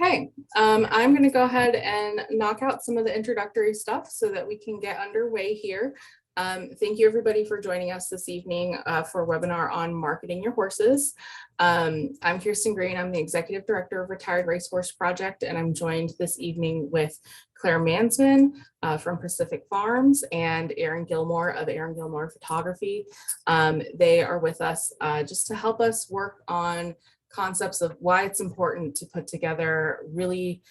Okay, I'm going to go ahead and knock out some of the introductory stuff so that we can get underway here. Thank you everybody for joining us this evening for a webinar on marketing your horses. I'm Kirsten Green. I'm the Executive Director of Retired Racehorse Project, and I'm joined this evening with Clare Mansmann from Pacific Farms and Erin Gilmore of Erin Gilmore Photography. They are with us just to help us work on concepts of why it's important to put together really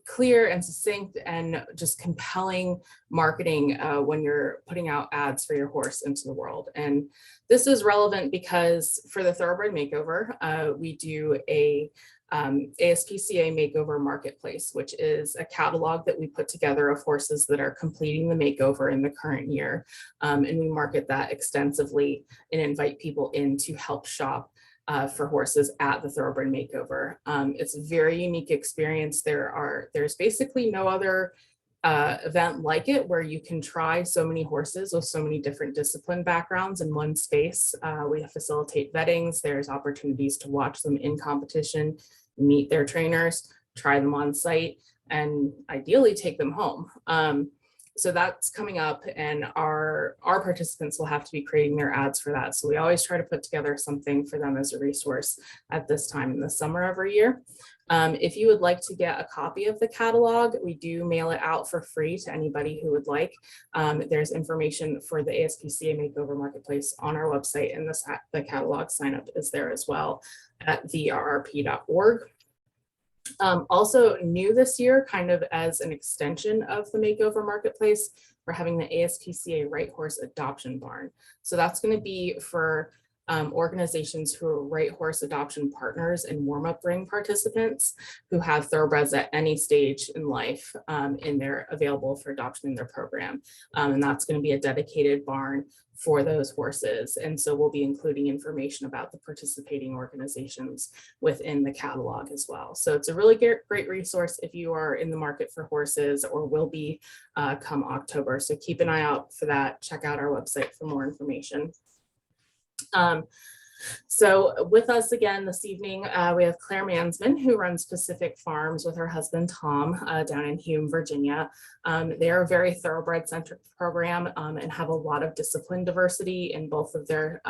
clear and succinct and just compelling marketing when you're putting out ads for your horse into the world. And this is relevant because for the Thoroughbred Makeover, we do a ASPCA Makeover Marketplace, which is a catalog that we put together of horses that are completing the makeover in the current year. And we market that extensively and invite people in to help shop for horses at the Thoroughbred Makeover. It's a very unique experience. There's basically no other event like it where you can try so many horses with so many different discipline backgrounds in one space. We facilitate vettings. There's opportunities to watch them in competition, meet their trainers, try them on site, and ideally take them home. So that's coming up, and our participants will have to be creating their ads for that. So we always try to put together something for them as a resource at this time in the summer every year. If you would like to get a copy of the catalog, we do mail it out for free to anybody who would like. There's information for the ASPCA Makeover Marketplace on our website, and the catalog sign up is there as well at therrp.org. Also new this year, kind of as an extension of the Makeover Marketplace, we're having the ASPCA Right Horse Adoption Barn. So that's going to be for organizations who are right horse adoption partners and warm-up ring participants who have thoroughbreds at any stage in life available for adoption in their program. And that's going to be a dedicated barn for those horses. And so we'll be including information about the participating organizations within the catalog as well. So it's a really great resource if you are in the market for horses or will be come October. So keep an eye out for that. Check out our website for more information. So with us again this evening, we have Clare Mansmann, who runs Pacific Farms with her husband, Tom, down in Hume, Virginia. They are a very thoroughbred-centric program and have a lot of discipline diversity in both of their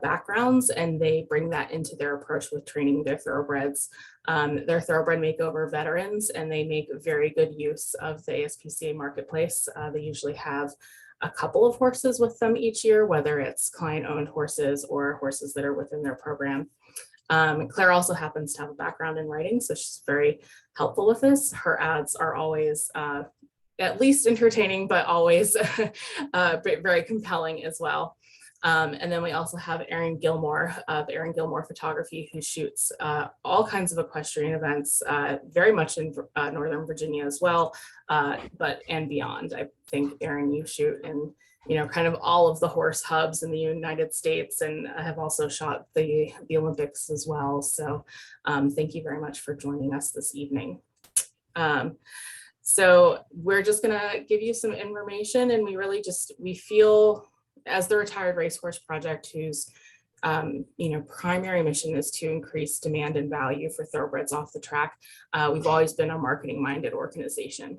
backgrounds, and they bring that into their approach with training their thoroughbreds. They're Thoroughbred Makeover veterans, and they make very good use of the ASPCA Marketplace. They usually have a couple of horses with them each year, whether it's client-owned horses or horses that are within their program. Claire also happens to have a background in writing, so she's very helpful with this. Her ads are always at least entertaining, but always very compelling as well. And then we also have Erin Gilmore of Erin Gilmore Photography, who shoots all kinds of equestrian events, very much in Northern Virginia as well, and beyond. I think, Erin, you shoot in kind of all of the horse hubs in the United States, and I have also shot the Olympics as well. So thank you very much for joining us this evening. So we're just going to give you some information, and we feel, as the Retired Racehorse Project, whose primary mission is to increase demand and value for thoroughbreds off the track, we've always been a marketing-minded organization.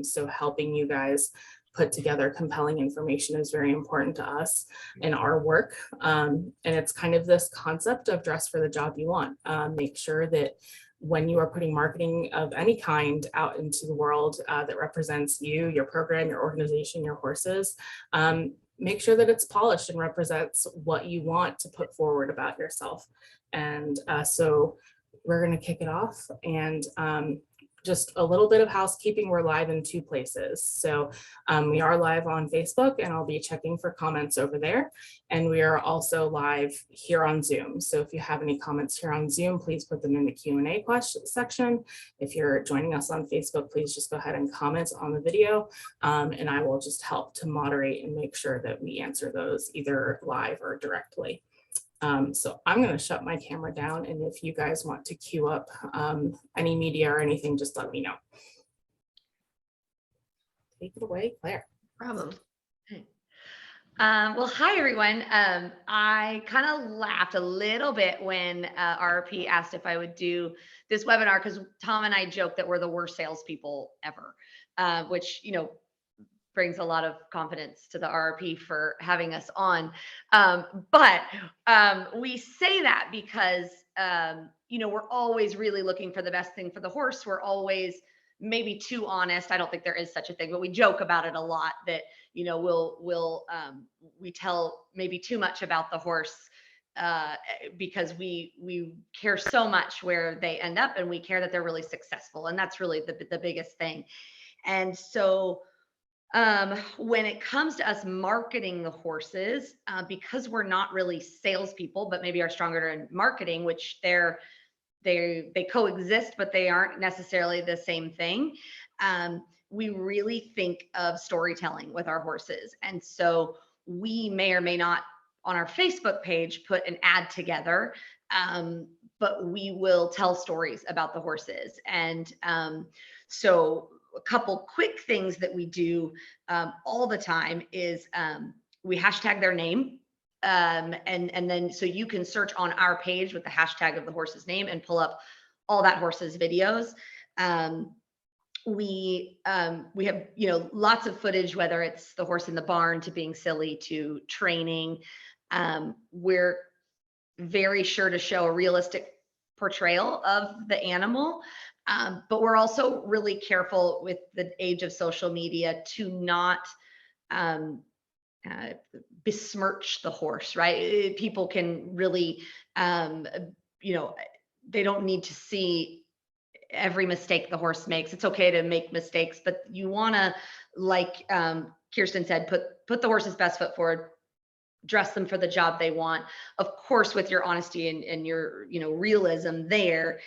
So helping you guys put together compelling information is very important to us in our work. And it's kind of this concept of dress for the job you want. Make sure that when you are putting marketing of any kind out into the world that represents you, your program, your organization, your horses, make sure that it's polished and represents what you want to put forward about yourself. And so we're going to kick it off. And just a little bit of housekeeping. We're live in 2 places. So we are live on Facebook, and I'll be checking for comments over there. And we are also live here on Zoom. So if you have any comments here on Zoom, please put them in the Q&A section. If you're joining us on Facebook, please just go ahead and comment on the video, and I will just help to moderate and make sure that we answer those either live or directly. So I'm going to shut my camera down, and if you guys want to queue up any media or anything, just let me know. Take it away, Claire. No problem. Okay. Well, hi everyone. I kind of laughed a little bit when RP asked if I would do this webinar because Tom and I joke that we're the worst salespeople ever, which brings a lot of confidence to the RP for having us on. But we say that because we're always really looking for the best thing for the horse. We're always maybe too honest. I don't think there is such a thing, but we joke about it a lot that we tell maybe too much about the horse because we care so much where they end up, and we care that they're really successful, and that's really the biggest thing. And so when it comes to us marketing the horses, because we're not really salespeople, but maybe are stronger in marketing, which they coexist, but they aren't necessarily the same thing. We really think of storytelling with our horses. And so we may or may not on our Facebook page put an ad together, but we will tell stories about the horses. And so a couple quick things that we do all the time is we hashtag their name. And then so you can search on our page with the hashtag of the horse's name and pull up all that horse's videos. We have lots of footage, whether it's the horse in the barn to being silly to training. We're very sure to show a realistic portrayal of the animal, but we're also really careful with the age of social media to not um, besmirch the horse, right? People can really, they don't need to see every mistake the horse makes. It's okay to make mistakes, but you want to, like Kirsten said, put the horse's best foot forward, dress them for the job they want, of course, with your honesty and your realism there.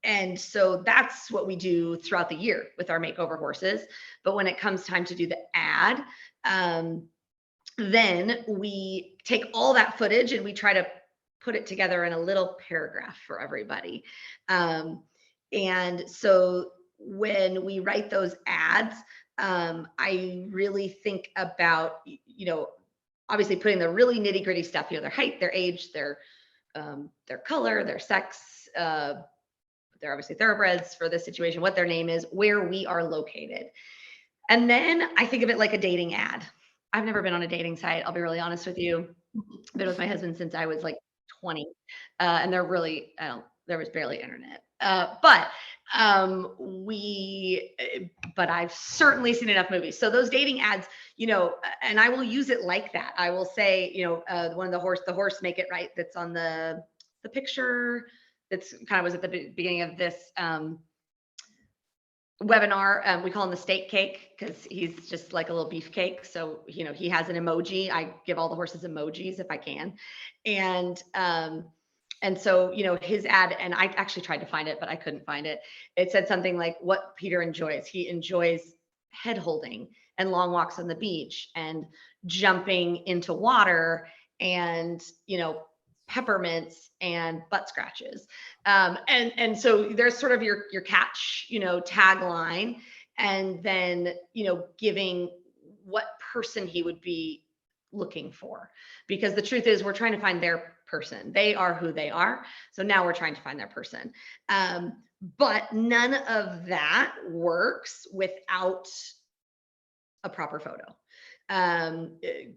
And so that's what we do throughout the year with our makeover horses. But when it comes time to do the ad, then we take all that footage and we try to put it together in a little paragraph for everybody. And so when we write those ads, I really think about, obviously putting the really nitty gritty stuff, their height, their age, their color, their sex, they're obviously thoroughbreds for this situation, what their name is, where we are located. And then I think of it like a dating ad. I've never been on a dating site. I'll be really honest with you. I've been with my husband since I was like 20. And there was barely internet. But I've certainly seen enough movies. So those dating ads, and I will use it like that. I will say, one of the horse make it right. That's on the picture. That's kind of was at the beginning of this webinar. We call him the steak cake because he's just like a little beefcake. So, he has an emoji. I give all the horses emojis if I can. And so, his ad, and I actually tried to find it, but I couldn't find it. It said something like what Peter enjoys. He enjoys head holding and long walks on the beach and jumping into water and, peppermints and butt scratches. And so there's sort of your catch, tagline, and then, giving what person he would be looking for. Because the truth is we're trying to find their person. They are who they are. So now we're trying to find their person. But none of that works without a proper photo.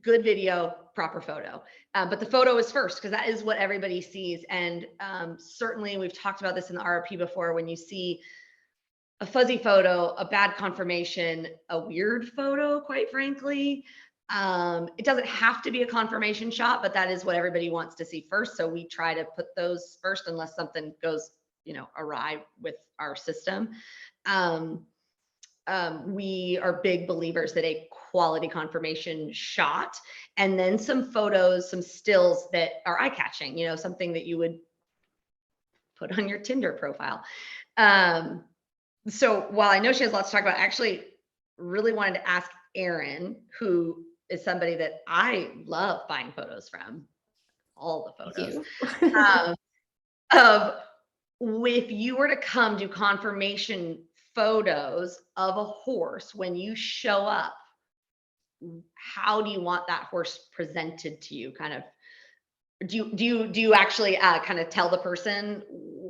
Good video, proper photo. But the photo is first because that is what everybody sees. And certainly we've talked about this in the RP before, when you see a fuzzy photo, a bad confirmation, a weird photo, quite frankly. It doesn't have to be a confirmation shot, but that is what everybody wants to see first. So we try to put those first unless something goes, awry with our system. We are big believers that a quality confirmation shot and then some photos, some stills that are eye-catching, something that you would put on your Tinder profile. So while I know she has lots to talk about, I actually really wanted to ask Erin, who is somebody that I love buying photos from, all the photos, of if you were to come do confirmation photos of a horse when you show up, how do you want that horse presented to you? Kind of, do you actually kind of tell the person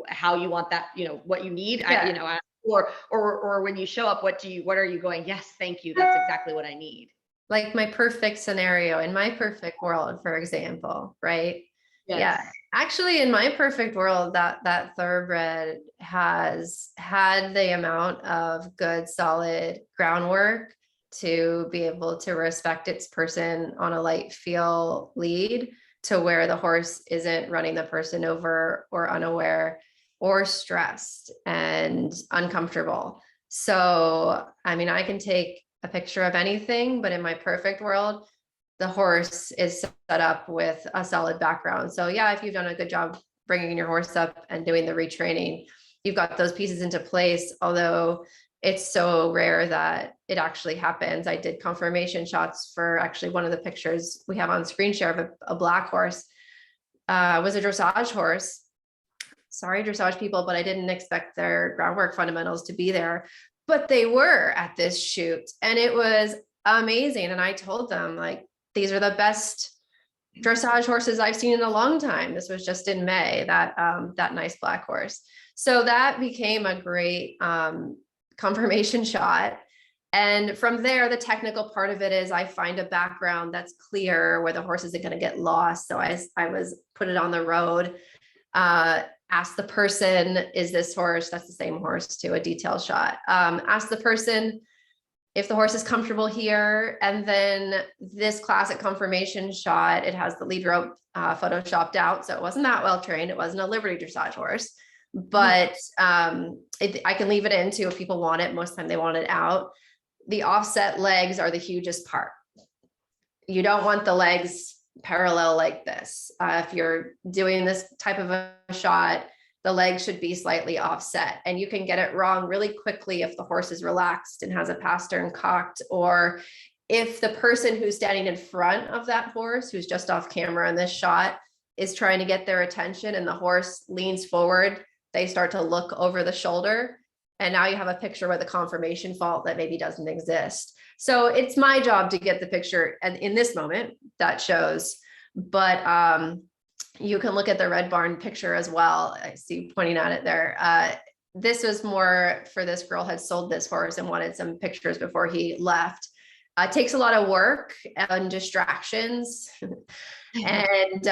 how you want that, what you need? Yeah. Or when you show up, what are you going, yes, thank you, that's exactly what I need. Like my perfect scenario in my perfect world, for example, right? Yes. Yeah. Actually, in my perfect world, that thoroughbred has had the amount of good, solid groundwork to be able to respect its person on a light feel lead, to where the horse isn't running the person over or unaware or stressed and uncomfortable. So, I mean, I can take a picture of anything, but in my perfect world, the horse is set up with a solid background. So yeah, if you've done a good job bringing your horse up and doing the retraining, you've got those pieces into place, although it's so rare that it actually happens. I did confirmation shots for actually one of the pictures we have on screen share of a black horse. Was a dressage horse. Sorry, dressage people, but I didn't expect their groundwork fundamentals to be there, but they were at this shoot and it was amazing. And I told them, like, these are the best dressage horses I've seen in a long time. This was just in May, that nice black horse. So that became a great confirmation shot. And from there, the technical part of it is I find a background that's clear where the horse isn't going to get lost. So I was put it on the road, ask the person, is this horse, that's the same horse to a detail shot. Ask the person if the horse is comfortable here. And then this classic confirmation shot, it has the lead rope photoshopped out. So it wasn't that well trained. It wasn't a Liberty dressage horse, but I can leave it in too if people want it. Most of the time they want it out. The offset legs are the hugest part. You don't want the legs parallel like this. If you're doing this type of a shot, the leg should be slightly offset, and you can get it wrong really quickly if the horse is relaxed and has a pastern cocked, or if the person who's standing in front of that horse, who's just off camera in this shot, is trying to get their attention and the horse leans forward, they start to look over the shoulder. And now you have a picture with a confirmation fault that maybe doesn't exist. So it's my job to get the picture, and in this moment that shows, but you can look at the Red Barn picture as well. I see you pointing at it there. This was more for this girl had sold this horse and wanted some pictures before he left. It takes a lot of work and distractions and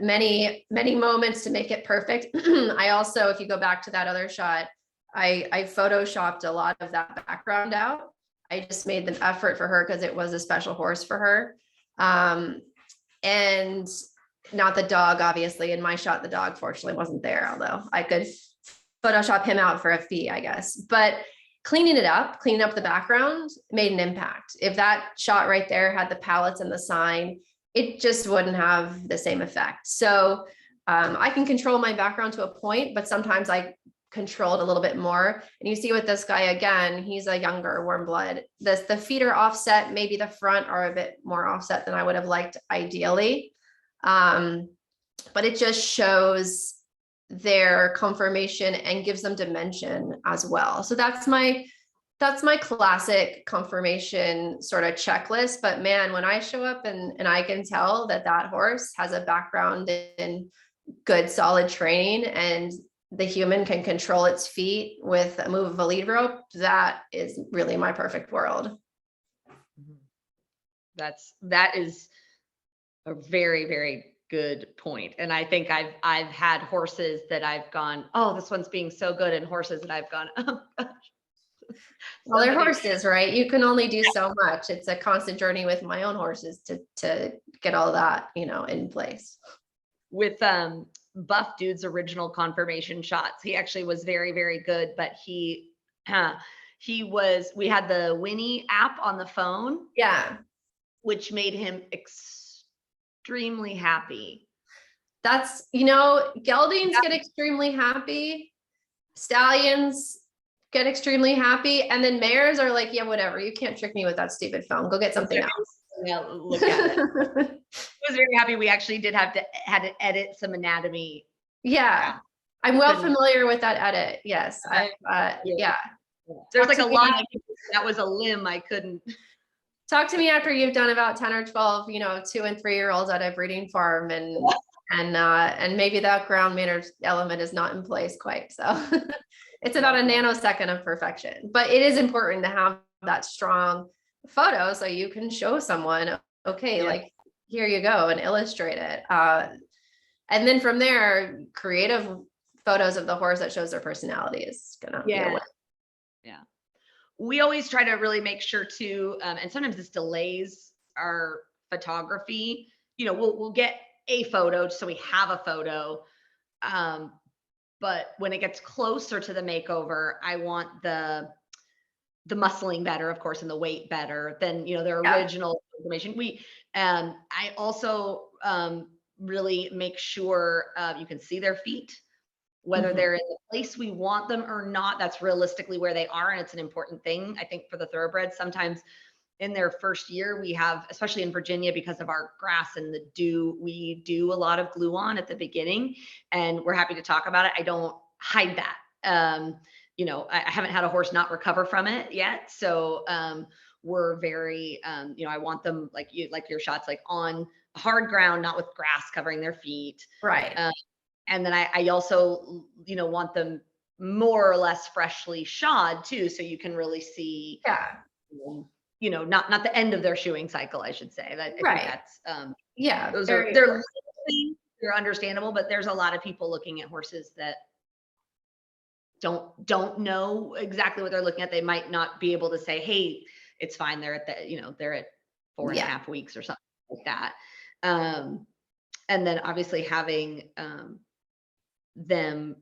many moments to make it perfect. I also, if you go back to that other shot, I photoshopped a lot of that background out. I just made the effort for her because it was a special horse for her. And not the dog, obviously. In my shot, the dog fortunately wasn't there, although I could Photoshop him out for a fee, I guess. But cleaning up the background made an impact. If that shot right there had the pallets and the sign, it just wouldn't have the same effect. So I can control my background to a point, but sometimes I control it a little bit more. And you see with this guy, again, he's a younger warm blood. The feet are offset, maybe the front are a bit more offset than I would have liked ideally. But it just shows their confirmation and gives them dimension as well. So that's my classic confirmation sort of checklist. But man, when I show up and I can tell that horse has a background in good, solid training, and the human can control its feet with a move of a lead rope, that is really my perfect world. That is a very, very good point. And I think I've had horses that I've gone, oh, this one's being so good, and horses that I've gone, oh gosh. Well, they're horses, right? You can only do so much. It's a constant journey with my own horses to get all that, in place. With Buff Dude's original confirmation shots, he actually was very, very good, but we had the Winnie app on the phone. Yeah. Which made him extremely happy. That's, geldings get extremely happy. Stallions get extremely happy. And then mares are like, yeah, whatever. You can't trick me with that stupid phone. Go get something else. Yeah, look at it. I was very happy. We actually did had to edit some anatomy. Yeah. I'm well familiar with that edit. Yes. Yeah. There's like a line that was a limb I couldn't. Talk to me after you've done about 10 or 12, 2 and 3-year-olds at a breeding farm, and maybe that ground manners element is not in place quite. So it's about a nanosecond of perfection, but it is important to have that strong photo so you can show someone, okay, like here you go, and illustrate it. And then from there, creative photos of the horse that shows their personality is gonna be a win. Yeah. We always try to really make sure to, and sometimes this delays our photography. We'll get a photo so we have a photo. But when it gets closer to the makeover, I want the muscling better, of course, and the weight better than, their original information. I also really make sure you can see their feet, whether they're in the place we want them or not. That's realistically where they are. And it's an important thing, I think, for the thoroughbreds. Sometimes in their first year, we have, especially in Virginia, because of our grass and the dew, we do a lot of glue on at the beginning, and we're happy to talk about it. I don't hide that. I haven't had a horse not recover from it yet. So we're very, I want them like your shots, like on hard ground, not with grass covering their feet. Right. And then I also, want them more or less freshly shod too. So you can really see, not the end of their shoeing cycle, I should say. I think that's, they're understandable, but there's a lot of people looking at horses that don't know exactly what they're looking at. They might not be able to say, hey, it's fine. They're at they're at 4.5 weeks or something like that. And then obviously having, them,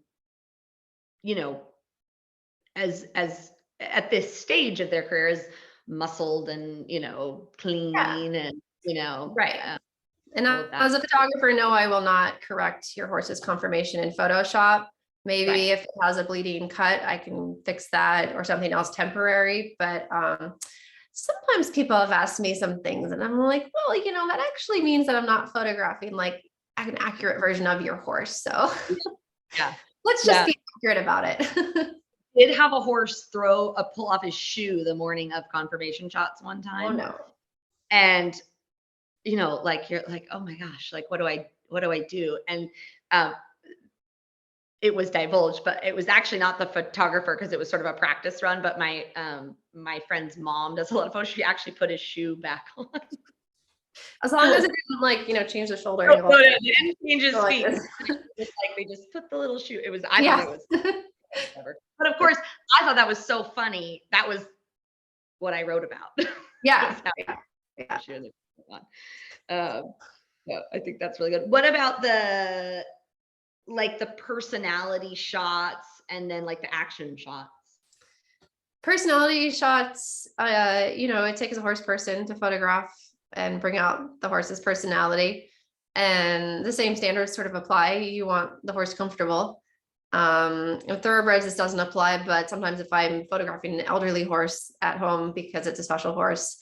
as at this stage of their career is muscled and, clean and, right. And as a photographer, no, I will not correct your horse's conformation in Photoshop. Maybe if it has a bleeding cut, I can fix that or something else temporary. But sometimes people have asked me some things and I'm like, well, that actually means that I'm not photographing like an accurate version of your horse. So let's just be accurate about it. Did have a horse pull off his shoe the morning of confirmation shots one time. Oh no. And like you're like, oh my gosh, like what do I do? And it was divulged, but it was actually not the photographer because it was sort of a practice run. But my friend's mom does a lot of photos. She actually put his shoe back on. As long as it didn't change the shoulder. No, it didn't change his feet. It's like they just put the little shoe. I thought it was whatever. But of course, I thought that was so funny. That was what I wrote about. Yeah. So I think that's really good. What about the personality shots and then like the action shots? Personality shots, it takes a horse person to photograph and bring out the horse's personality, and the same standards sort of apply. You want the horse comfortable. With thoroughbreds, this doesn't apply, but sometimes if I'm photographing an elderly horse at home because it's a special horse,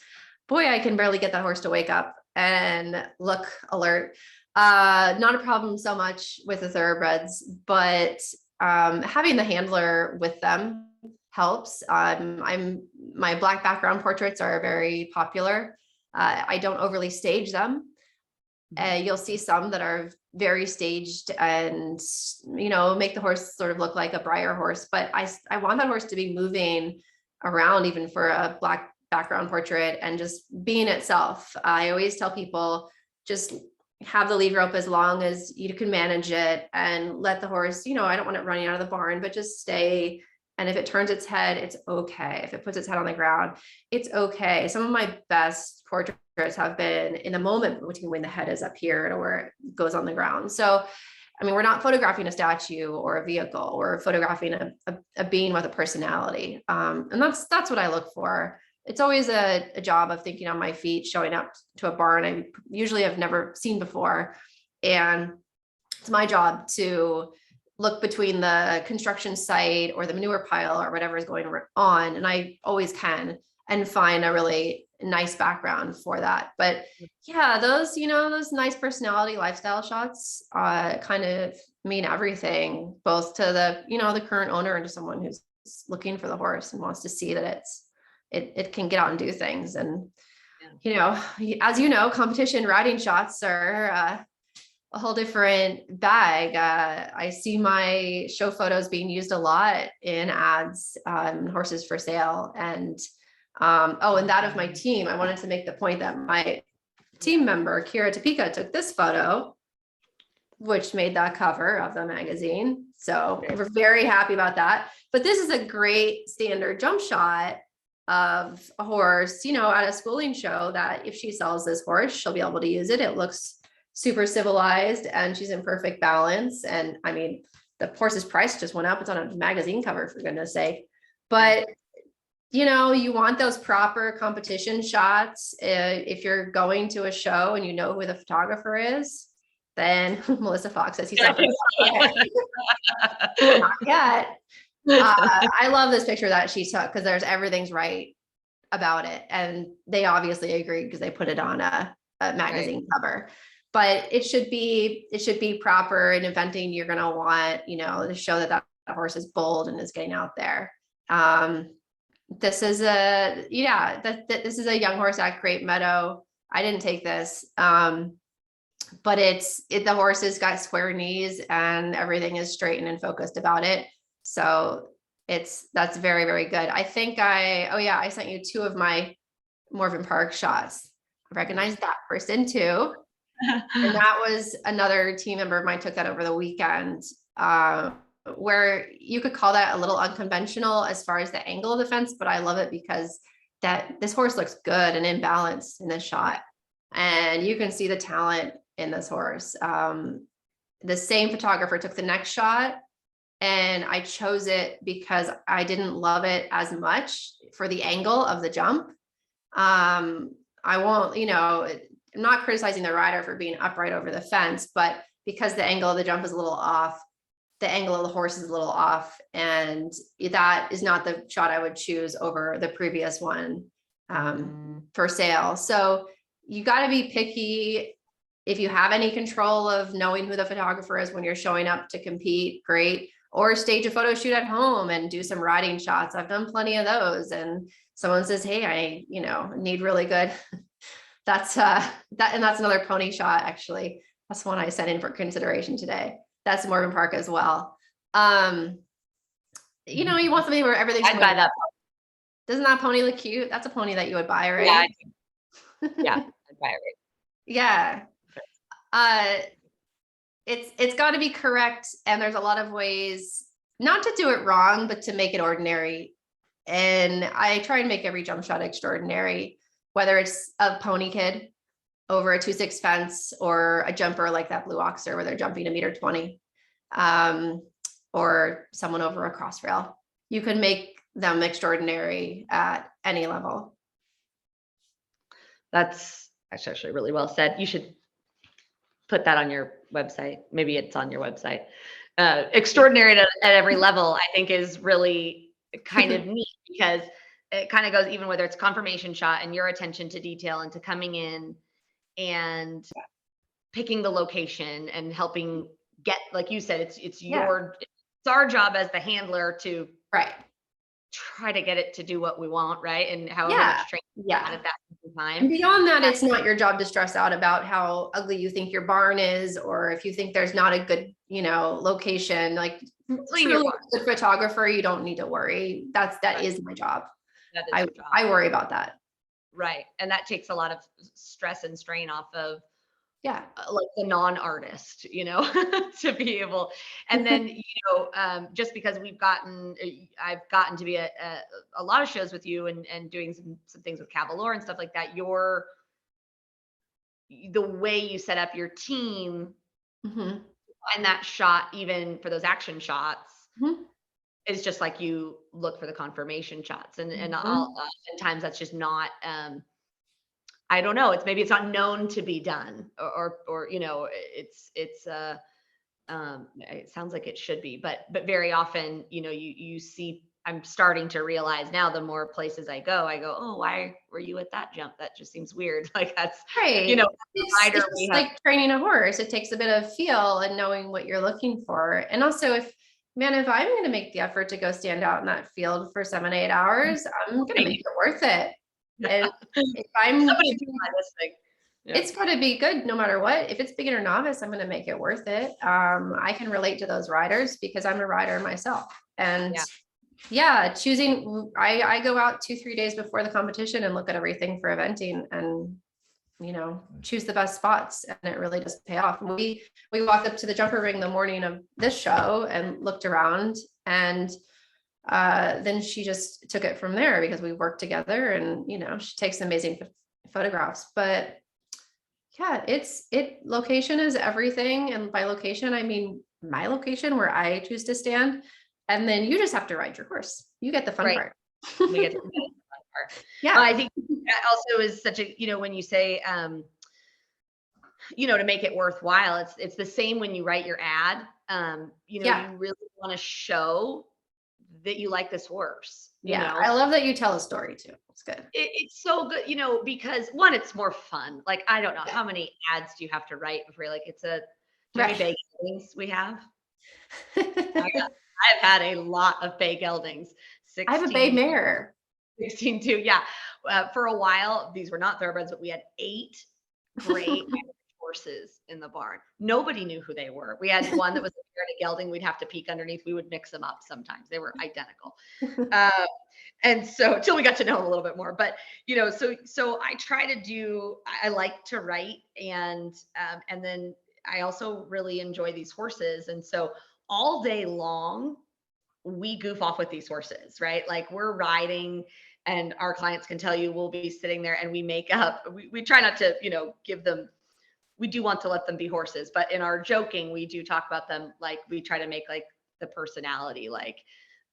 boy, I can barely get that horse to wake up and look alert. Not a problem so much with the thoroughbreds, but having the handler with them helps. My black background portraits are very popular. I don't overly stage them. You'll see some that are very staged and, make the horse sort of look like a Breyer horse, but I want that horse to be moving around even for a black background portrait and just being itself. I always tell people, just have the lead rope as long as you can manage it and let the horse, I don't want it running out of the barn, but just stay. And if it turns its head, it's okay. If it puts its head on the ground, it's okay. Some of my best portraits have been in the moment between when the head is up here and where it goes on the ground. So, we're not photographing a statue or a vehicle. We're photographing a being with a personality. And that's what I look for. It's always a job of thinking on my feet, showing up to a barn I usually have never seen before. And it's my job to look between the construction site or the manure pile or whatever is going on. And I always can, and find a really nice background for that. But yeah, those nice personality lifestyle shots kind of mean everything, both to the current owner and to someone who's looking for the horse and wants to see that it can get out and do things. And you know, as you know, competition riding shots are a whole different bag. I see my show photos being used a lot in ads, horses for sale. And and that of my team. I wanted to make the point that my team member, Kira Topeka, took this photo, which made that cover of the magazine. So we're very happy about that. But this is a great standard jump shot of a horse, you know, at a schooling show, that if she sells this horse, she'll be able to use it. It looks super civilized and she's in perfect balance. And I mean, the horse's price just went up. It's on a magazine cover, for goodness sake. But you know, you want those proper competition shots. If you're going to a show and you know who the photographer is, then Melissa Fox says he's not yet. I love this picture that she took because everything's right about it. And they obviously agreed because they put it on a magazine cover. But it should be proper in eventing. You're going to want, you know, to show that horse is bold and is getting out there. This is a young horse at Great Meadow. I didn't take this, but the horse has got square knees and everything is straightened and focused about it. So that's very, very good. I think I sent you 2 of my Morven Park shots. I recognize that person too. And that was another team member of mine took that over the weekend, where you could call that a little unconventional as far as the angle of the fence, but I love it because this horse looks good and in balance in this shot. And you can see the talent in this horse. The same photographer took the next shot, and I chose it because I didn't love it as much for the angle of the jump. I won't, you know, I'm not criticizing the rider for being upright over the fence, but because the angle of the jump is a little off, the angle of the horse is a little off, and that is not the shot I would choose over the previous one for sale. So you got to be picky. If you have any control of knowing who the photographer is when you're showing up to compete, great. Or stage a photo shoot at home and do some riding shots. I've done plenty of those. And someone says, hey, I, you know, need really good. That's that's another pony shot. Actually, that's one I sent in for consideration today. That's Morven Park as well. You know, you want something where everything's. I'd buy that. Doesn't that pony look cute? That's a pony that you would buy, right? Yeah, I'd buy it. Right. Yeah. It's got to be correct, and there's a lot of ways not to do it wrong, but to make it ordinary. And I try and make every jump shot extraordinary, whether it's a pony kid over a 2-6 fence or a jumper like that blue oxer where they're jumping 1.20 m, or someone over a cross rail. You can make them extraordinary at any level. That's actually really well said. You should put that on your website. Maybe it's on your website. Extraordinary at every level, I think, is really kind of neat, because it kind of goes even whether it's confirmation shot and your attention to detail and to coming in and picking the location and helping get, like you said, it's our job as the handler to try to get it to do what we want, right? And however much training at that time. And beyond that, it's not your job to stress out about how ugly you think your barn is, or if you think there's not a good, you know, location. Like, truly a good photographer, you don't need to worry. That is my job. That is your job. I worry about that. Right. And that takes a lot of stress and strain off of like the non-artist, you know, to be able, and then, you know, just because I've gotten to be a lot of shows with you and doing some things with Cavallor and stuff like that, the way you set up your team and that shot, even for those action shots, is just like you look for the confirmation shots, and oftentimes that's just not, I don't know. It's not known to be done, or you know, it sounds like it should be, but very often, you know, you see. I'm starting to realize now, the more places I go, oh, why were you at that jump? That just seems weird. Like, that's right. You know, it's like training a horse. It takes a bit of feel and knowing what you're looking for, and also if I'm going to make the effort to go stand out in that field for 7-8 hours, I'm going to make it worth it. And if I'm Somebody try this thing. Yeah. it's going to be good no matter what. If it's beginner novice, I'm going to make it worth it. I can relate to those riders because I'm a rider myself. And choosing, I go out 2-3 days before the competition and look at everything for eventing and, choose the best spots, and it really does pay off. We walked up to the jumper ring the morning of this show and looked around, and then she just took it from there because we worked together, and, she takes amazing photographs. But yeah, location is everything. And by location, I mean my location where I choose to stand. And then you just have to ride your horse. You get the fun part. We get the fun part. Yeah. Well, I think that also is such a, when you say, to make it worthwhile, it's the same when you write your ad. You really want to show that you like this horse. I love that you tell a story too. It's good. It's so good, because one, it's more fun. Like, I don't know how many ads do you have to write before you're like, it's a right. Bay geldings we have. I've had a lot of bay geldings. I have a bay mare. 16 too. Yeah. For a while, these were not thoroughbreds, but we had 8 great horses in the barn. Nobody knew who they were. We had one that was a gelding. We'd have to peek underneath. We would mix them up sometimes. They were identical. And so until we got to know them a little bit more, but so I try to do, I like to write, and then I also really enjoy these horses. And so all day long, we goof off with these horses, right? Like, we're riding, and our clients can tell you, we'll be sitting there and we make up, we try not to, give them, we do want to let them be horses, but in our joking, we do talk about them. Like, we try to make like the personality, like,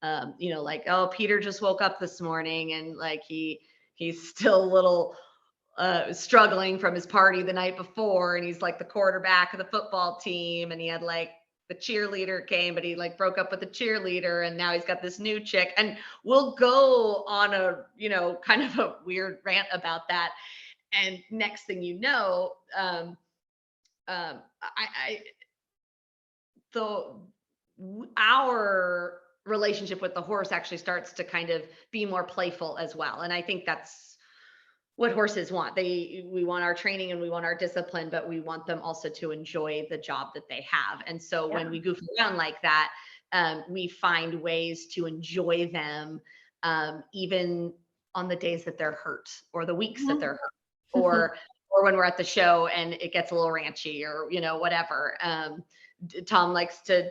like, oh, Peter just woke up this morning, and like, he's still a little struggling from his party the night before. And he's like the quarterback of the football team. And he had like, the cheerleader came, but he like broke up with the cheerleader, and now he's got this new chick. And we'll go on a, kind of a weird rant about that. And next thing you know, our relationship with the horse actually starts to kind of be more playful as well. And I think that's what horses want. We want our training and we want our discipline, but we want them also to enjoy the job that they have. And so when we goof around like that, we find ways to enjoy them, even on the days that they're hurt, or the weeks that they're hurt, or when we're at the show and it gets a little ranchy, or, whatever. Tom likes to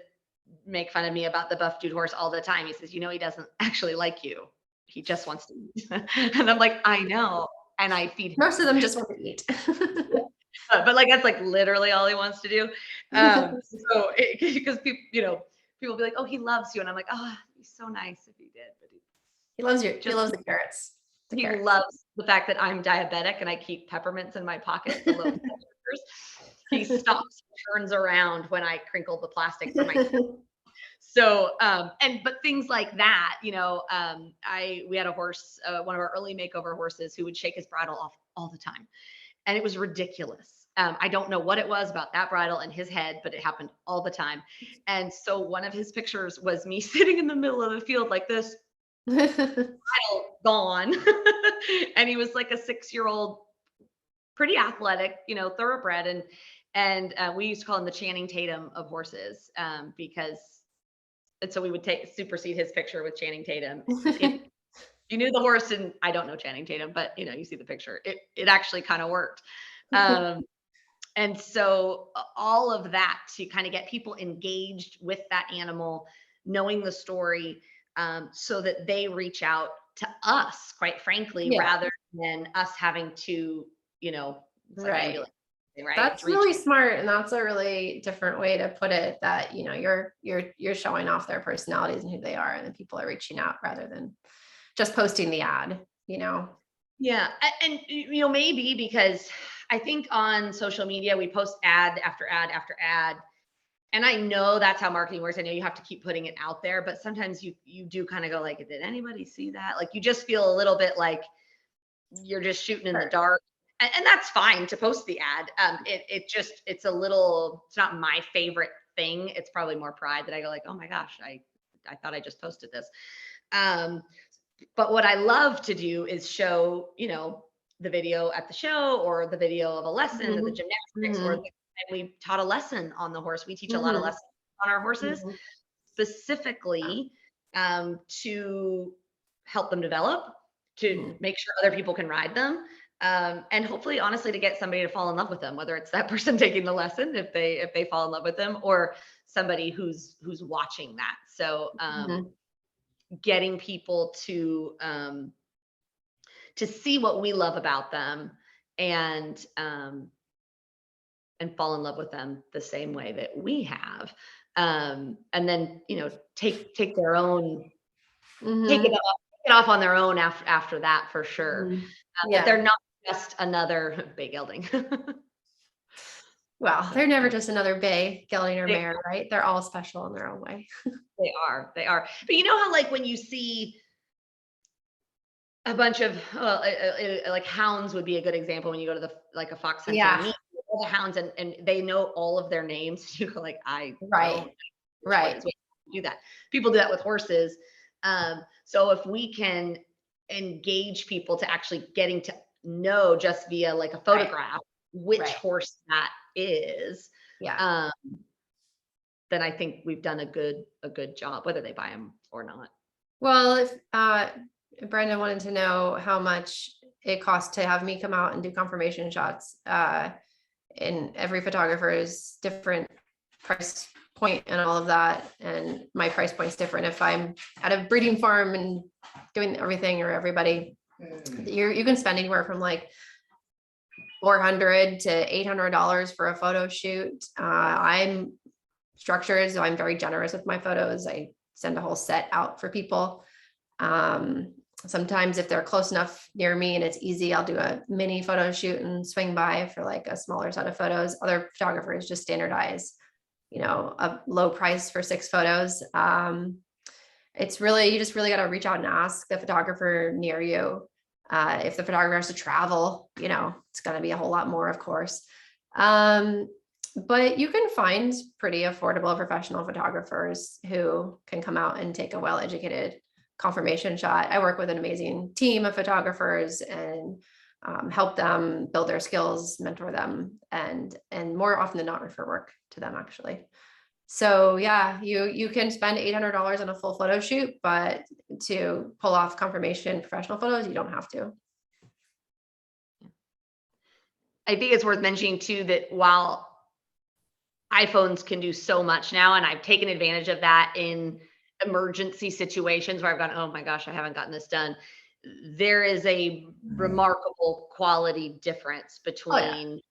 make fun of me about the buff dude horse all the time. He says, he doesn't actually like you. He just wants to eat. And I'm like, I know. And I feed him. Most of them just want to eat. But like, that's like literally all he wants to do. So because people will be like, oh, he loves you. And I'm like, oh, it'd be so nice if he did. But he loves you. He loves the carrots. He loves the fact that I'm diabetic and I keep peppermints in my pocket. He stops, turns around when I crinkle the plastic for my So, but things like that, we had a horse, one of our early makeover horses, who would shake his bridle off all the time. And it was ridiculous. I don't know what it was about that bridle in his head, but it happened all the time. And so one of his pictures was me sitting in the middle of the field like this, bridle gone. And he was like a 6-year-old, pretty athletic, thoroughbred. And we used to call him the Channing Tatum of horses, and so we would supersede his picture with Channing Tatum. If you knew the horse, and I don't know Channing Tatum, but you see the picture, it actually kind of worked. And so all of that to kind of get people engaged with that animal, knowing the story, so that they reach out to us, quite frankly, rather than us having to, right. That's really smart. And that's a really different way to put it, that, you're showing off their personalities and who they are, and then people are reaching out rather than just posting the ad, Yeah. And, maybe because I think on social media, we post ad after ad after ad. And I know that's how marketing works. I know you have to keep putting it out there, but sometimes you do kind of go like, did anybody see that? Like, you just feel a little bit like you're just shooting in the dark. And that's fine to post the ad. It's not my favorite thing. It's probably more pride that I go like, oh my gosh, I thought I just posted this. But what I love to do is show, the video at the show, or the video of a lesson of the gymnastics, or and we taught a lesson on the horse. We teach a lot of lessons on our horses, specifically to help them develop, to make sure other people can ride them. And hopefully, honestly, to get somebody to fall in love with them, whether it's that person taking the lesson, if they fall in love with them, or somebody who's watching that. So getting people to see what we love about them, and fall in love with them the same way that we have. And then, take their own, take it off on their own after that, for sure. But they're not just another bay gelding. Well, they're never just another bay gelding or mare, right? They're all special in their own way. They are. But you know how, like, when you see a bunch of like hounds would be a good example, when you go to a fox hunting meet, all the hounds, and they know all of their names. You go like, right. Do that. People do that with horses. So if we can engage people to actually getting to know, just via like a photograph, which horse that is, then I think we've done a good job, whether they buy them or not. Well, if Brenda wanted to know how much it costs to have me come out and do confirmation shots, and every photographer is different price point and all of that, and my price point's different if I'm at a breeding farm and doing everything, or everybody. You can spend anywhere from like $400 to $800 for a photo shoot. I'm structured, so I'm very generous with my photos. I send a whole set out for people. Sometimes if they're close enough near me and it's easy, I'll do a mini photo shoot and swing by for like a smaller set of photos. Other photographers just standardize, a low price for 6 photos. It's really, you just really got to reach out and ask the photographer near you. If the photographer has to travel, it's going to be a whole lot more, of course. But you can find pretty affordable professional photographers who can come out and take a well-educated confirmation shot. I work with an amazing team of photographers and help them build their skills, mentor them, and more often than not refer work to them, actually. So yeah, you can spend $800 on a full photo shoot, but to pull off confirmation professional photos, you don't have to. I think it's worth mentioning too, that while iPhones can do so much now, and I've taken advantage of that in emergency situations where I've gone, oh my gosh, I haven't gotten this done. There is a remarkable quality difference between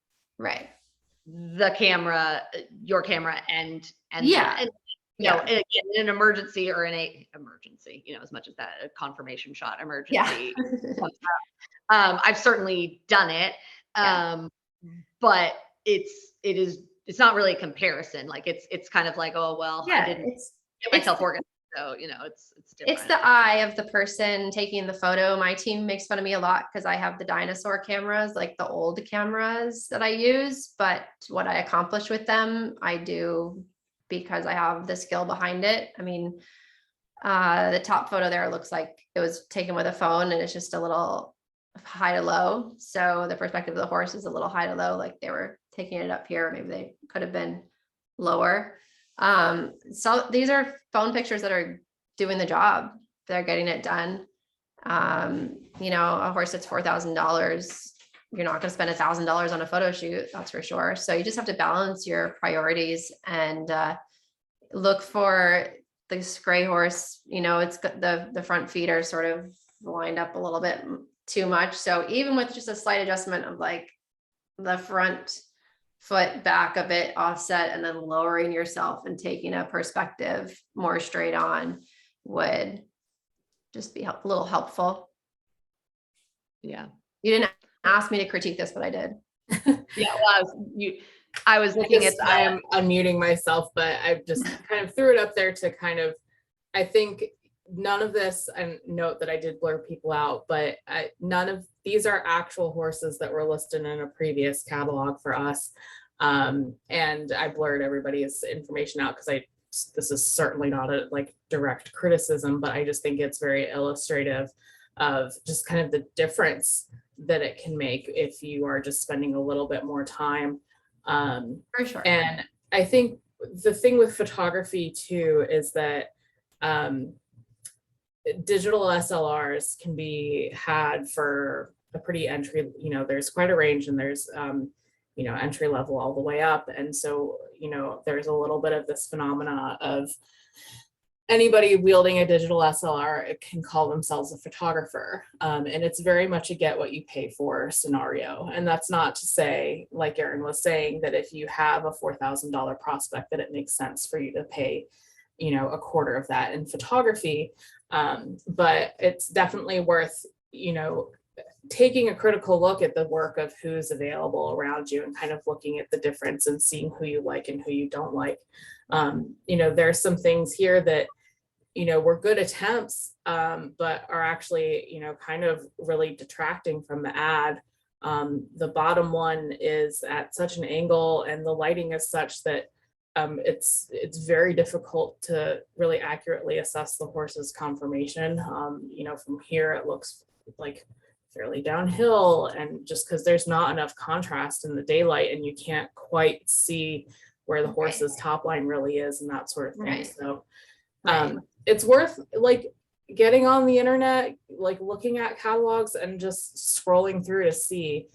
the camera, your camera, and that. And, in an emergency, or in a emergency, as much as that, a confirmation shot emergency. I've certainly done it. But it's not really a comparison. Like it's kind of like, oh, well, I didn't get myself organized. So, it's different. It's the eye of the person taking the photo. My team makes fun of me a lot because I have the dinosaur cameras, like the old cameras that I use, but what I accomplish with them, I do because I have the skill behind it. I mean, the top photo there looks like it was taken with a phone, and it's just a little high to low. So the perspective of the horse is a little high to low, like they were taking it up here. Maybe they could have been lower. So these are phone pictures that are doing the job. They're getting it done. A horse that's $4,000, you're not going to spend $1,000 on a photo shoot, that's for sure. So you just have to balance your priorities and look for this gray horse. It's the front feet are sort of lined up a little bit too much. So even with just a slight adjustment of like the front foot back a bit offset, and then lowering yourself and taking a perspective more straight on, would just be a little helpful. Yeah. You didn't ask me to critique this, but I did. I was looking at, I am unmuting myself, but I just kind of threw it up there to kind of, I think none of this, and note that I did blur people out, but none of these are actual horses that were listed in a previous catalog for us. And I blurred everybody's information out because I this is certainly not a like direct criticism, but I just think it's very illustrative of just kind of the difference that it can make if you are just spending a little bit more time. For sure. And I think the thing with photography too is that digital SLRs can be had for a pretty entry, there's quite a range, and there's entry level all the way up. And so, there's a little bit of this phenomena of anybody wielding a digital SLR, it can call themselves a photographer. And it's very much a get what you pay for scenario. And that's not to say, like Erin was saying, that if you have a $4,000 prospect, that it makes sense for you to pay, a quarter of that in photography. But it's definitely worth, taking a critical look at the work of who's available around you and kind of looking at the difference and seeing who you like and who you don't like. There's some things here that, were good attempts, but are actually, kind of really detracting from the ad. The bottom one is at such an angle and the lighting is such that it's very difficult to really accurately assess the horse's conformation. From here it looks like fairly downhill, and just because there's not enough contrast in the daylight and you can't quite see where the horse's top line really is and that sort of thing. Right. So it's worth like getting on the internet, like looking at catalogs and just scrolling through to see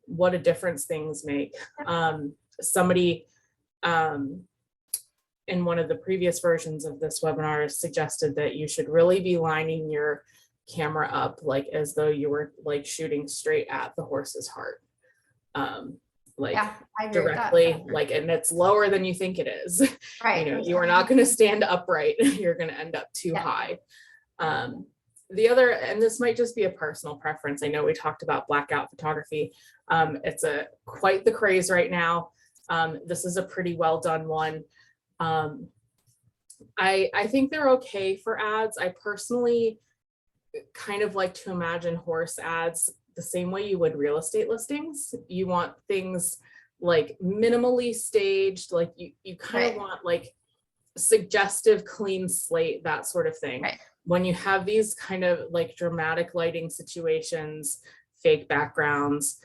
what a difference things make. Somebody in one of the previous versions of this webinar suggested that you should really be lining your camera up like as though you were like shooting straight at the horse's heart. Yeah, I agree with that. Directly, like, and it's lower than you think it is. Right. You are not going to stand upright. You're going to end up too high. The other, and this might just be a personal preference, I know we talked about blackout photography. It's quite the craze right now. This is a pretty well done one. I think they're okay for ads. I personally kind of like to imagine horse ads the same way you would real estate listings. You want things like minimally staged, like you kind of want like suggestive clean slate, that sort of thing. Right. When you have these kind of like dramatic lighting situations, fake backgrounds,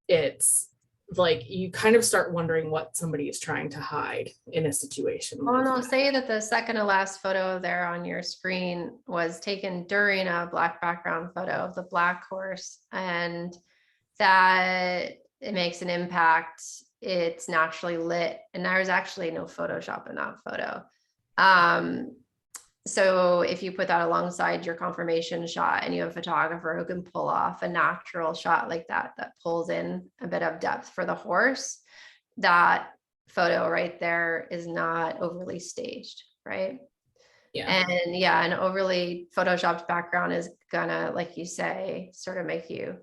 it's like you kind of start wondering what somebody is trying to hide in a situation. Well, no, say that the second to last photo there on your screen was taken during a black background photo of the black horse, and that it makes an impact. It's naturally lit, and there's actually no Photoshop in that photo. So if you put that alongside your confirmation shot and you have a photographer who can pull off a natural shot like that, that pulls in a bit of depth for the horse, that photo right there is not overly staged, right? Yeah. And yeah, an overly photoshopped background is gonna, like you say, sort of make you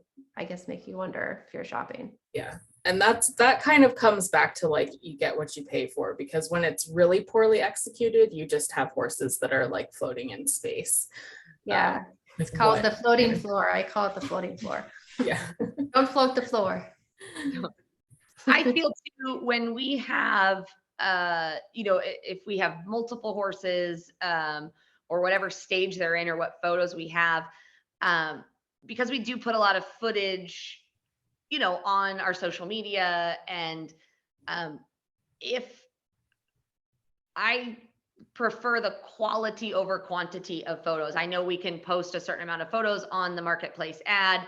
wonder if you're shopping. Yeah. And that kind of comes back to like, you get what you pay for, because when it's really poorly executed, you just have horses that are like floating in space. Yeah. It's called the floating floor. I call it the floating floor. Yeah. Don't float the floor. I feel too, when we have, if we have multiple horses, or whatever stage they're in or what photos we have, because we do put a lot of footage, on our social media. And if I prefer the quality over quantity of photos, I know we can post a certain amount of photos on the marketplace ad.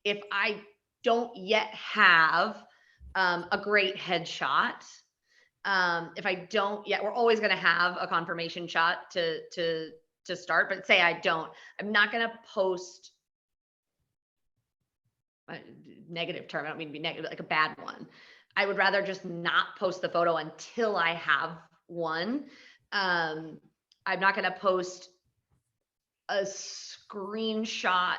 If I don't yet have a great headshot, if I don't yet, we're always going to have a confirmation shot to start, but say I don't, I'm not going to post a negative term. I don't mean to be negative, like a bad one. I would rather just not post the photo until I have one. I'm not going to post a screenshot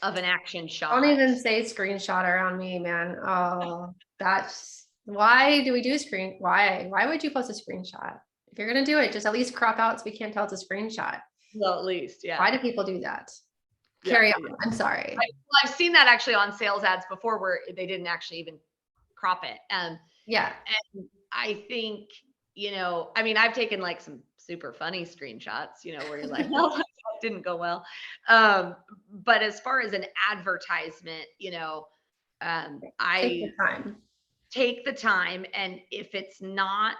of an action shot. Don't even say screenshot around me, man. Oh, that's why do we do why would you post a screenshot? If you're gonna do it, just at least crop out so we can't tell it's a screenshot. Well, at least, yeah. Why do people do that? Carry on. I'm sorry. I've seen that actually on sales ads before where they didn't actually even crop it. Yeah. And I think, I mean, I've taken like some super funny screenshots, where you're like, no, that didn't go well. But as far as an advertisement, I Take the time. take the time, and if it's not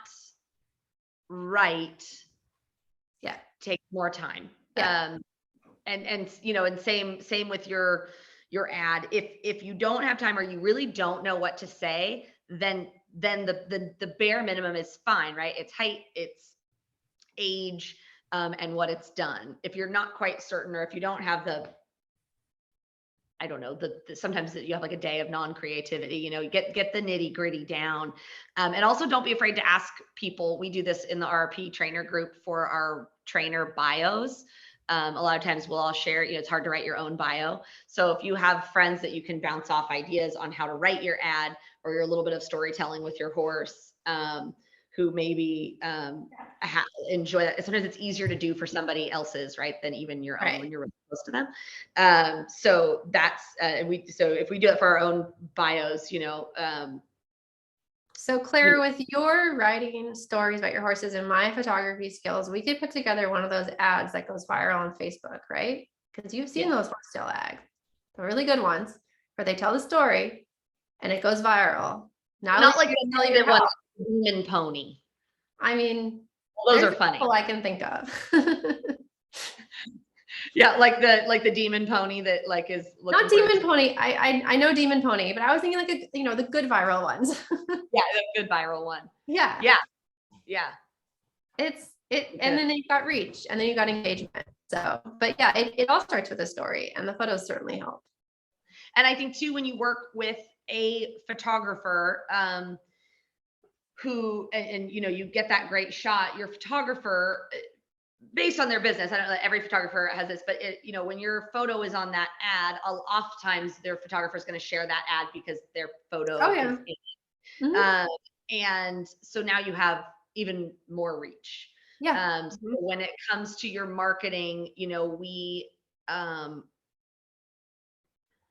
right, Yeah. take more time. Yeah. And same with your ad. If you don't have time or you really don't know what to say, then the bare minimum is fine, right? It's height, it's age, and what it's done. If you're not quite certain, or if you don't have I don't know, sometimes you have like a day of non-creativity, you get the nitty gritty down. And also don't be afraid to ask people. We do this in the RP trainer group for our trainer bios. A lot of times we'll all share, it's hard to write your own bio. So if you have friends that you can bounce off ideas on how to write your ad, or your little bit of storytelling with your horse, who maybe enjoy that. Sometimes it's easier to do for somebody else's, right, than even your own when you're really close to them. So that's so if we do it for our own bios, So Claire, with your writing stories about your horses and my photography skills, we could put together one of those ads that goes viral on Facebook, right? Because you've seen those horse sale ads, the really good ones, where they tell the story and it goes viral. Not like the one demon pony. I mean, well, those are funny. I can think of. Yeah, like the demon pony that like is not demon pony. I know demon pony, but I was thinking like the good viral ones. Yeah, the good viral one. Yeah. And then you got reach, and then you got engagement. So, but yeah, it all starts with a story, and the photos certainly help. And I think too, when you work with a photographer, who, and you get that great shot, your photographer, based on their business, I don't know that every photographer has this, but when your photo is on that ad, oftentimes their photographer is going to share that ad because their photo is in it. Mm-hmm. And so now you have even more reach. Yeah. So when it comes to your marketing, we,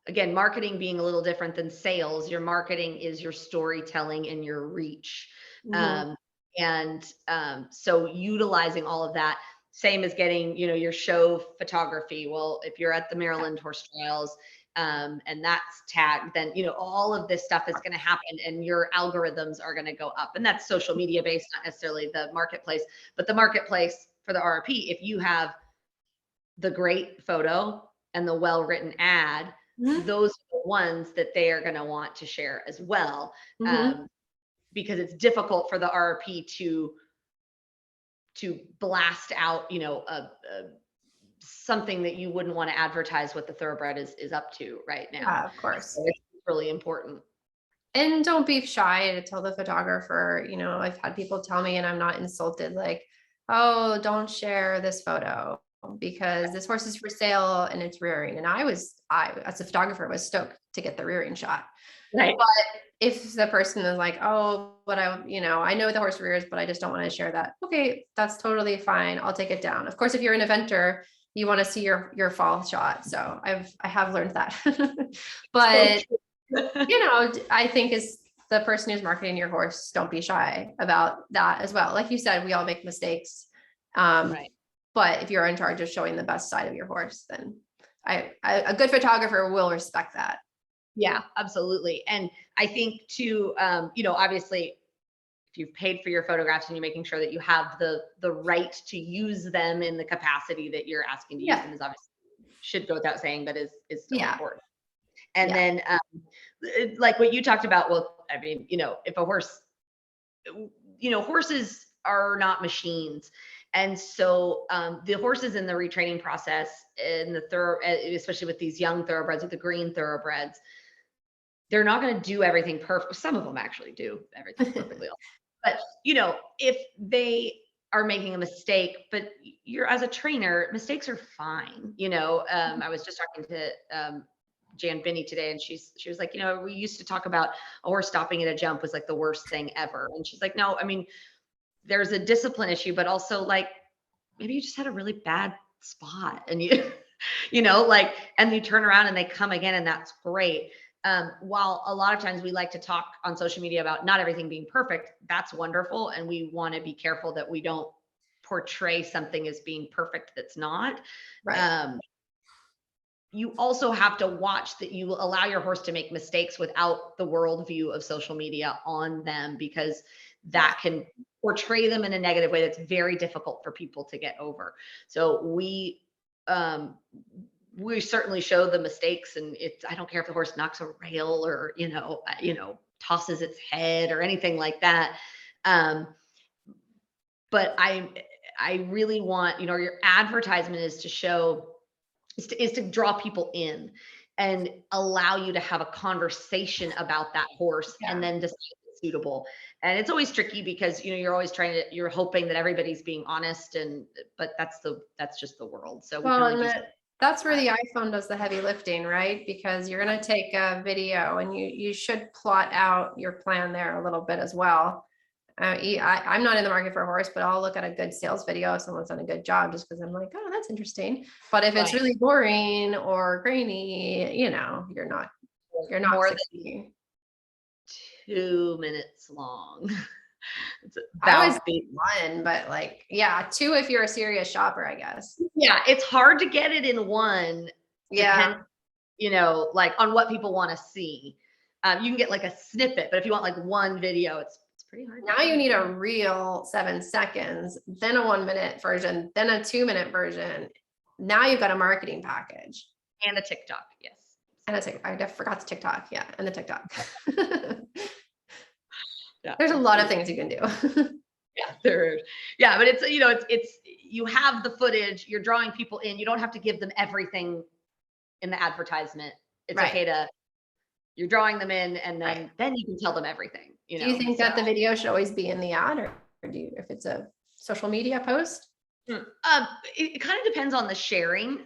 again, marketing being a little different than sales, your marketing is your storytelling and your reach. So utilizing all of that, same as getting, your show photography. Well, if you're at the Maryland Horse Trials, and that's tagged, then, all of this stuff is going to happen, and your algorithms are going to go up. And that's social media based, not necessarily the marketplace, but the marketplace for the RP. If you have the great photo and the well-written ad, those are the ones that they are going to want to share as well. Because it's difficult for the RP to blast out, something that you wouldn't want to advertise what the thoroughbred is up to right now. Yeah, of course. So it's really important. And don't be shy to tell the photographer, I've had people tell me, and I'm not insulted, like, oh, don't share this photo because this horse is for sale and it's rearing. And I, as a photographer, was stoked to get the rearing shot. Right. But if the person is like, oh, but I know the horse rears, but I just don't want to share that. Okay, that's totally fine. I'll take it down. Of course, if you're an eventer, you want to see your fall shot. So I have learned that. But I think as the person who's marketing your horse, don't be shy about that as well. Like you said, we all make mistakes. Right. But if you're in charge of showing the best side of your horse, then a good photographer will respect that. Yeah, absolutely. And I think too, obviously, if you've paid for your photographs and you're making sure that you have the right to use them in the capacity that you're asking to use them, is obviously should go without saying, but is still important. And then like what you talked about, well, I mean, if a horse, horses are not machines. And so the horses in the retraining process, in especially with these young thoroughbreds, with the green thoroughbreds, they're not going to do everything perfect. Some of them actually do everything perfectly. But, if they are making a mistake, but you're, as a trainer, mistakes are fine. I was just talking to Jan Binney today, and she was like, we used to talk about a horse stopping at a jump was like the worst thing ever. And she's like, no, I mean, there's a discipline issue, but also like, maybe you just had a really bad spot and and you turn around and they come again, and that's great. While a lot of times we like to talk on social media about not everything being perfect, that's wonderful. And we want to be careful that we don't portray something as being perfect that's not. Right. You also have to watch that you allow your horse to make mistakes without the worldview of social media on them, because that can portray them in a negative way that's very difficult for people to get over. So we certainly show the mistakes, and I don't care if the horse knocks a rail or, tosses its head or anything like that. But I really want, your advertisement is to show, is to draw people in and allow you to have a conversation about that horse and then decide it's suitable. And it's always tricky because, you're always you're hoping that everybody's being honest, but that's just the world. So that's where the iPhone does the heavy lifting, right? Because you're going to take a video and you should plot out your plan there a little bit as well. I'm not in the market for a horse, but I'll look at a good sales video if someone's done a good job, just because I'm like, oh, that's interesting. But if it's really boring or grainy, you're not more succeeding. Than 2 minutes long. I always think 1, but 2 if you're a serious shopper, I guess. Yeah, it's hard to get it in 1. Yeah. On what people want to see. You can get a snippet, but if you want 1 video, it's pretty hard. Now you need a real 7 seconds, then a 1 minute version, then a 2 minute version. Now you've got a marketing package. And a TikTok, yes. And a TikTok. I forgot the TikTok. Yeah, and the TikTok. Yeah. There's a lot of things you can do. Yeah, there is. Yeah, but it's you have the footage, you're drawing people in. You don't have to give them everything in the advertisement. It's okay you're drawing them in, and then you can tell them everything. Do you think that the video should always be in the ad, or if it's a social media post? It kind of depends on the sharing.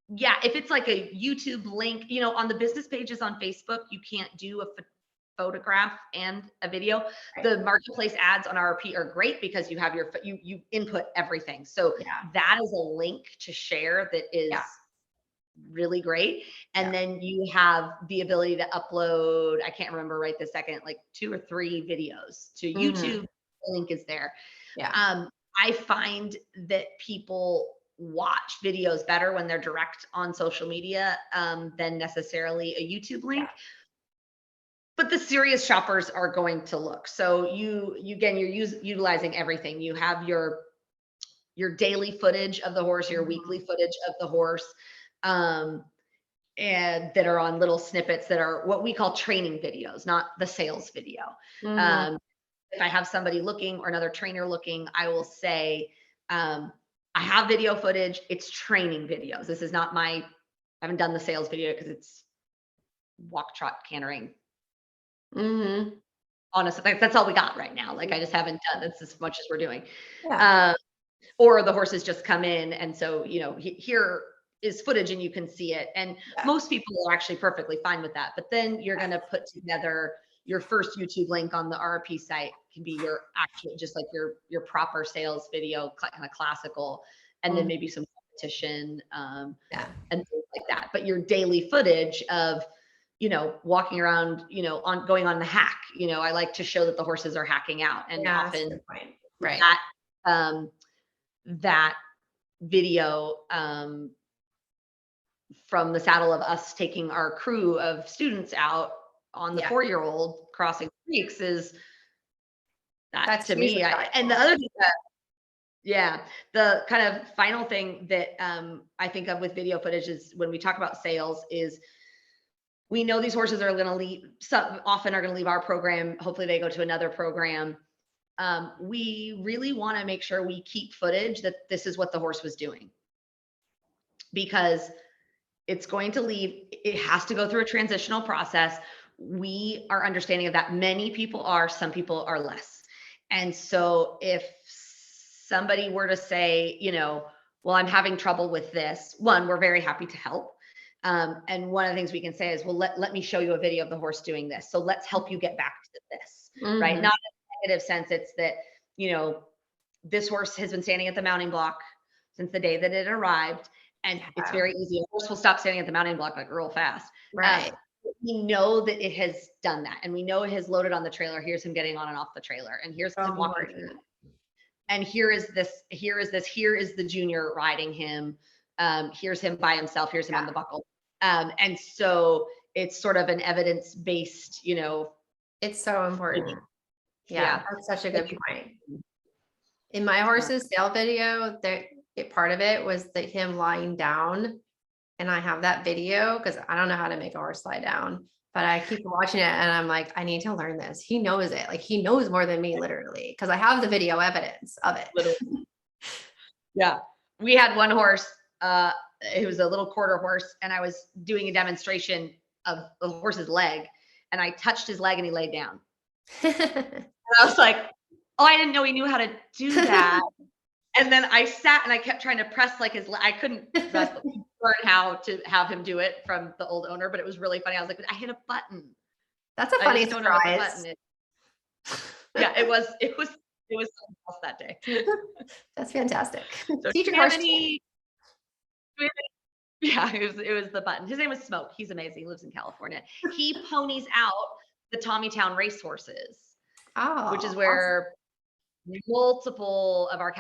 If it's like a YouTube link, on the business pages on Facebook, you can't do a photograph and a video. The marketplace ads on RRP are great because you have you input everything. So that is a link to share that is really great. And then you have the ability to upload, I can't remember right this second, 2 or 3 videos to YouTube. The link is there. I find that people watch videos better when they're direct on social media than necessarily a YouTube link. But the serious shoppers are going to look. So you're utilizing everything. You have your daily footage of the horse, your weekly footage of the horse, and that are on little snippets that are what we call training videos, not the sales video. If I have somebody looking or another trainer looking, I will say, I have video footage. It's training videos. This is not I haven't done the sales video because it's walk, trot, cantering. Honestly, that's all we got right now. I just haven't done that's as much as we're doing. Or the horses just come in, and so here is footage and you can see it. And most people are actually perfectly fine with that. But then you're going to put together your first YouTube link on the RP site can be your actual, just like your proper sales video, kind of classical, and then maybe some competition and things like that. But your daily footage of walking around, going on the hack, I like to show that the horses are hacking out, and often that video from the saddle of us taking our crew of students out on the 4-year-old crossing creeks is that to me. And the other thing the kind of final thing that I think of with video footage is when we talk about sales is we know these horses are going to leave, often are going to leave our program. Hopefully they go to another program. We really want to make sure we keep footage that this is what the horse was doing, because it's going to leave. It has to go through a transitional process. We are understanding of that. Many people are, some people are less. And so if somebody were to say, well, I'm having trouble with this, one, we're very happy to help. And one of the things we can say is, well, let me show you a video of the horse doing this. So let's help you get back to this, right? Not in a negative sense. It's that, this horse has been standing at the mounting block since the day that it arrived. And it's very easy. A horse will stop standing at the mounting block real fast. Right. we know that it has done that, and we know it has loaded on the trailer. Here's him getting on and off the trailer, and here's him walking through. And here is the junior riding him. Here's him by himself. Here's him on the buckle. And so it's sort of an evidence-based, It's so important. Yeah. That's such a good point. In my horse's sale video, part of it was that him lying down, and I have that video because I don't know how to make a horse lie down, but I keep watching it and I'm like, I need to learn this. He knows it. Like, he knows more than me, literally, because I have the video evidence of it. Literally. Yeah. We had one horse, it was a little quarter horse, and I was doing a demonstration of the horse's leg, and I touched his leg and he laid down. And I was like, oh, I didn't know he knew how to do that. And then I sat and I kept trying to press like I couldn't learn how to have him do it from the old owner, but it was really funny. I was like, I hit a button. That's a funny surprise. Yeah, it was something else that day. That's fantastic. So yeah, it was the button. His name was Smoke. He's amazing. He lives in California. He ponies out the Tommytown racehorses, which is where multiple of our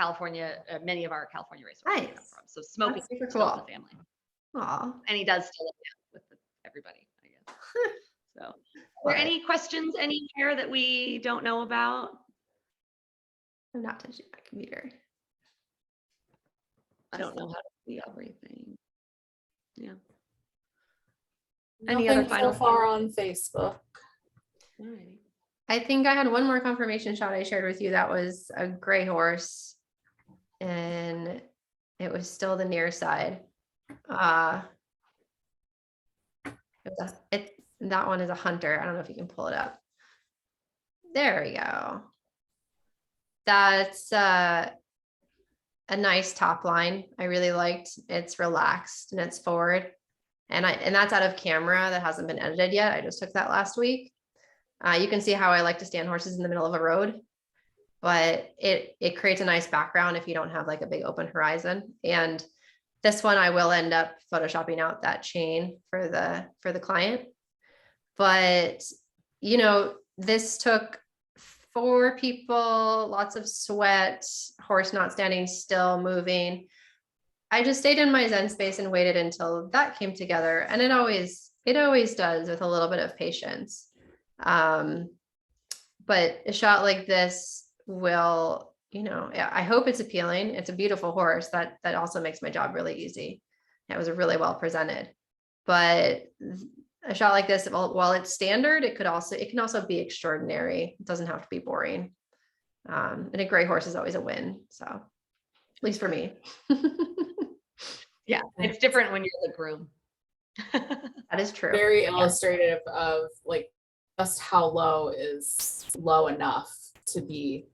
many of our California racehorses come from. So Smoke is super still cool. in the family. Aw. And he does still live with everybody, I guess. So, are there any questions anywhere that we don't know about? I'm not touching my computer. I don't know how to see everything. Yeah. Any other final so far on Facebook? All right. I think I had one more confirmation shot I shared with you. That was a gray horse, and it was still the near side. That one is a hunter. I don't know if you can pull it up. There we go. That's a nice top line. I really liked. It's relaxed and it's forward, and that's out of camera. That hasn't been edited yet. I just took that last week. You can see how I like to stand horses in the middle of a road, but it creates a nice background if you don't have like a big open horizon. And this one, I will end up photoshopping out that chain for the client. But, this took 4 people, lots of sweat, horse not standing still, moving. I just stayed in my Zen space and waited until that came together. And it always does, with a little bit of patience. But a shot like this will, I hope it's appealing. It's a beautiful horse. That also makes my job really easy. It was really well presented. But a shot like this, while it's standard, it can also be extraordinary. It doesn't have to be boring. And a gray horse is always a win. So, at least for me. Yeah, it's different when you're the groom. That is true. Very illustrative of like just how low is low enough to be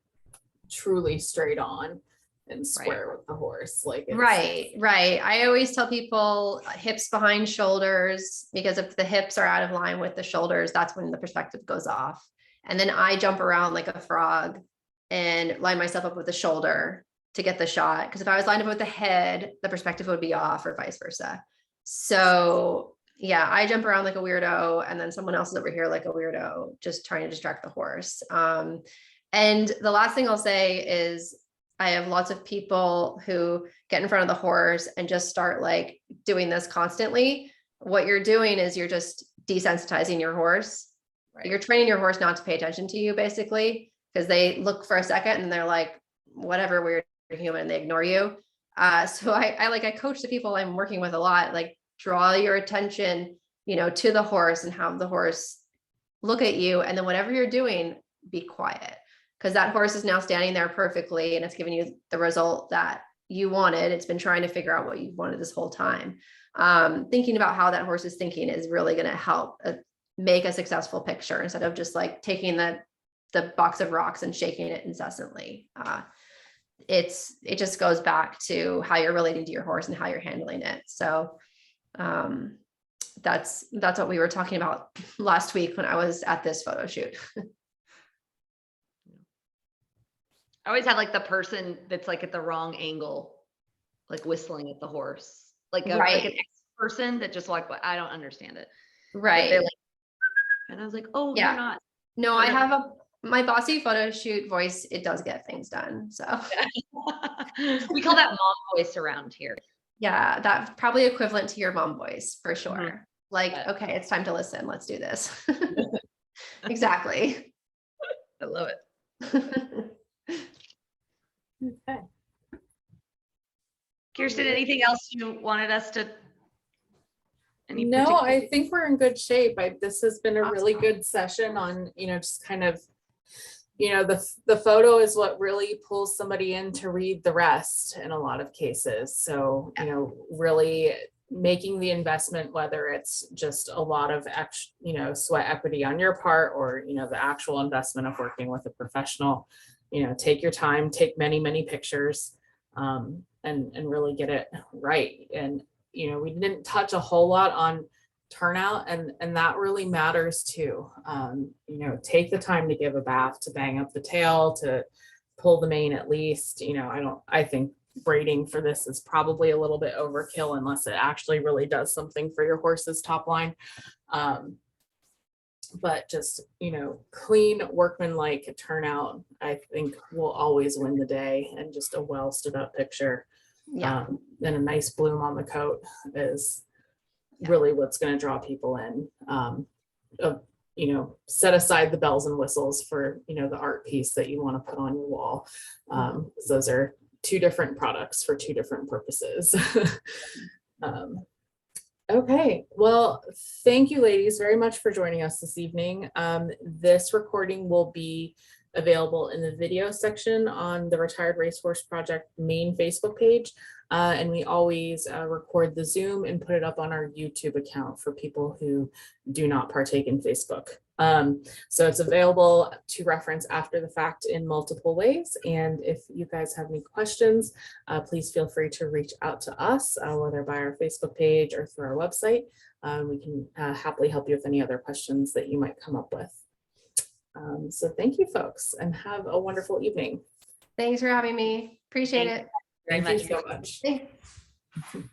truly straight on and square with the horse. Like right. I always tell people hips behind shoulders, because if the hips are out of line with the shoulders, that's when the perspective goes off. And then I jump around like a frog and line myself up with the shoulder to get the shot. Because if I was lined up with the head, the perspective would be off, or vice versa. So yeah, I jump around like a weirdo, and then someone else is over here like a weirdo, just trying to distract the horse. And the last thing I'll say is I have lots of people who get in front of the horse and just start like doing this constantly. What you're doing is you're just desensitizing your horse. Right. You're training your horse not to pay attention to you, basically, because they look for a second and they're like, whatever, weird human, they ignore you. So I coach the people I'm working with a lot, like, draw your attention, to the horse and have the horse look at you. And then whatever you're doing, be quiet, because that horse is now standing there perfectly and it's giving you the result that you wanted. It's been trying to figure out what you wanted this whole time. Thinking about how that horse is thinking is really going to help make a successful picture, instead of just like taking the box of rocks and shaking it incessantly. It just goes back to how you're relating to your horse and how you're handling it. So that's what we were talking about last week when I was at this photo shoot. I always have like the person that's like at the wrong angle, like whistling at the horse, like an ex person that just like, I don't understand it. Right. They're like And I was like, oh, Yeah. you're not. No, I have my bossy photo shoot voice. It does get things done. So We call that mom voice around here. yeah, that's probably equivalent to your mom voice for sure. Mhm. Like, Yeah. okay, it's time to listen. Let's do this. Exactly. I love it. Okay. Kirsten, anything else you wanted us to? No, I think we're in good shape. This has been a really Awesome. good session on, just kind of, the photo is what really pulls somebody in to read the rest in a lot of cases. So, really making the investment, whether it's just a lot of sweat equity on your part, or, the actual investment of working with a professional, take your time, take many, many pictures, and really get it right. And, we didn't touch a whole lot on turnout, and that really matters too. Take the time to give a bath, to bang up the tail, to pull the mane at least. I think braiding for this is probably a little bit overkill unless it actually really does something for your horse's top line. But just, clean workmanlike turnout, I think will always win the day. And just a well stood up picture. Yeah. And a nice bloom on the coat is really what's going to draw people in. Set aside the bells and whistles for, the art piece that you want to put on your wall. Those are two different products for two different purposes. Okay, well, thank you ladies very much for joining us this evening. This recording will be available in the video section on the Retired Racehorse Project main Facebook page. And we always record the Zoom and put it up on our YouTube account for people who do not partake in Facebook. So it's available to reference after the fact in multiple ways. And if you guys have any questions, please feel free to reach out to us, whether by our Facebook page or through our website. We can happily help you with any other questions that you might come up with. So thank you folks, and have a wonderful evening. Thanks for having me. Appreciate it. Very Thank much. you so much. Thanks.